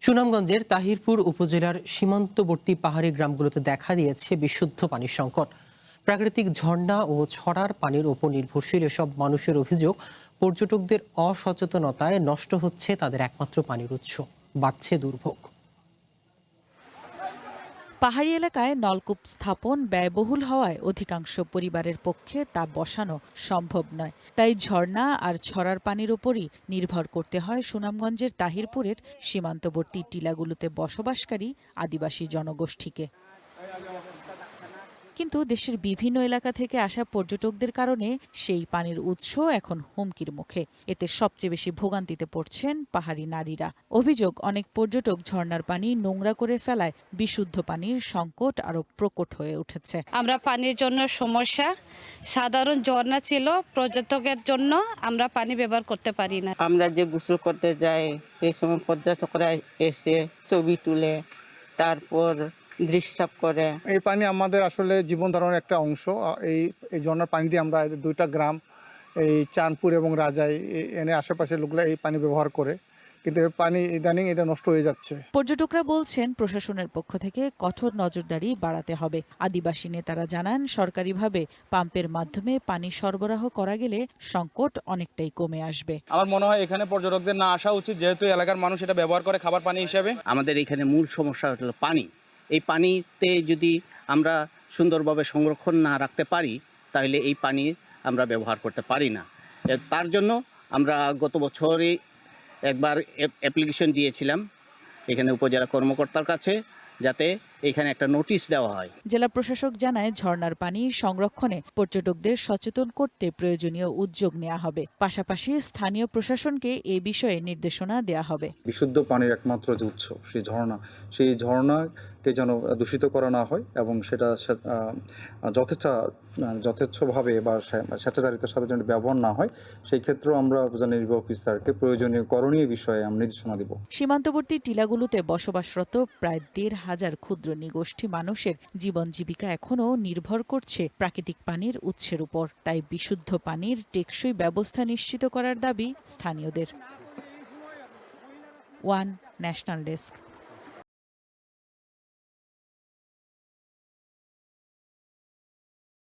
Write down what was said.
সুনামগঞ্জের তাহিরপুর উপজেলার সীমান্তবর্তী পাহাড়ি গ্রামগুলোতে দেখা দিয়েছে বিশুদ্ধ পানির সংকট। প্রাকৃতিক ঝর্ণা ও ছড়ার পানির ওপর নির্ভরশীল এসব মানুষের অভিযোগ, পর্যটকদের অসচেতনতায় নষ্ট হচ্ছে তাদের একমাত্র পানির উৎস, বাড়ছে দুর্ভোগ। পাহাড়ি এলাকায় নলকূপ স্থাপন ব্যয়বহুল হওয়ায় অধিকাংশ পরিবারের পক্ষে তা বসানো সম্ভব নয়। তাই ঝর্ণা আর ছড়ার পানির উপরই নির্ভর করতে হয় সুনামগঞ্জের তাহিরপুরের সীমান্তবর্তী টিলাগুলোতে বসবাসকারী আদিবাসী জনগোষ্ঠীকে। কিন্তু দেশের বিভিন্ন এলাকা থেকে আসা পর্যটকদের কারণে সেই পানির উৎস এখন হুমকির মুখে। এতে সবচেয়ে বেশি ভোগান্তিতে পড়ছেন পাহাড়ি নারীরা। অভিযোগ, অনেক পর্যটক ঝর্ণার পানি নোংরা করে ফেলায় বিশুদ্ধ পানির সংকট আরও প্রকট হয়ে উঠেছে। আমরা পানির জন্য সমস্যা, সাধারণ ঝর্ণা ছিল, পর্যটকের জন্য আমরা পানি ব্যবহার করতে পারি না। আমরা যে গোসল করতে যাই সেই সময় পর্যটকরা এসে ছবি তুলে তারপর দৃশ্যপ করে। এই পানি আমাদের আসলে জীবন ধারণের একটা অংশ। এই ঝর্ণার পানি দিয়ে আমরা দুইটা গ্রাম, এই চাঁদপুর এবং রাজাই এনে আশেপাশের লোকরা এই পানি ব্যবহার করে, কিন্তু এই পানি ইদানিং এটা নষ্ট হয়ে যাচ্ছে। পর্যটকরা বলছেন প্রশাসনের পক্ষ থেকে কঠোর নজরদারি বাড়াতে হবে। আদিবাসী নেতারা জানান, সরকারিভাবে পাম্পের মাধ্যমে পানি সরবরাহ করা গেলে সংকট অনেকটাই কমে আসবে। আমার মনে হয় এখানে পর্যটকদের না আসা উচিত, যেহেতু এলাকার মানুষ এটা ব্যবহার করে খাবার পানি হিসেবে। আমাদের এখানে মূল সমস্যা হলো পানি। এই পানিতে যদি আমরা সুন্দরভাবে সংরক্ষণ না রাখতে পারি তাহলে এই পানি আমরা ব্যবহার করতে পারি না। তার জন্য আমরা গত বছরই একবার অ্যাপ্লিকেশন দিয়েছিলাম এখানে উপজেলা কর্মকর্তার কাছে, যাতে এখানে একটা নোটিশ দেওয়া হয়। জেলা প্রশাসক জানায়, ঝর্ণার পানি সংরক্ষণে পর্যটকদের সচেতন করতে প্রয়োজনীয় উদ্যোগ নেওয়া হবে। পাশাপাশি স্থানীয় প্রশাসনকে এ বিষয়ে নির্দেশনা দেওয়া হবে। বিশুদ্ধ পানির একমাত্র যে উৎস সেই ঝর্ণাকে যেন দূষিত করা না হয় এবং সেটা যথেচ্ছভাবে বা স্বেচ্ছাচারিতার সাথে যেন ব্যবহার না হয়, সেই ক্ষেত্রেও আমরা উপজেলা নির্বাহী অফিসারকে প্রয়োজনীয় করণীয় বিষয়ে আমরা নির্দেশনা দিব। সীমান্তবর্তী টিলাগুলোতে বসবাসরত প্রায় ১,৫০০ ক্ষুদ্র নিগোষ্ঠী মানুষের জীবন জীবিকা এখনও নির্ভর করছে প্রাকৃতিক পানির উৎসের উপর। তাই বিশুদ্ধ পানির টেকসই ব্যবস্থা নিশ্চিত করার দাবি স্থানীয়দের। One national desk.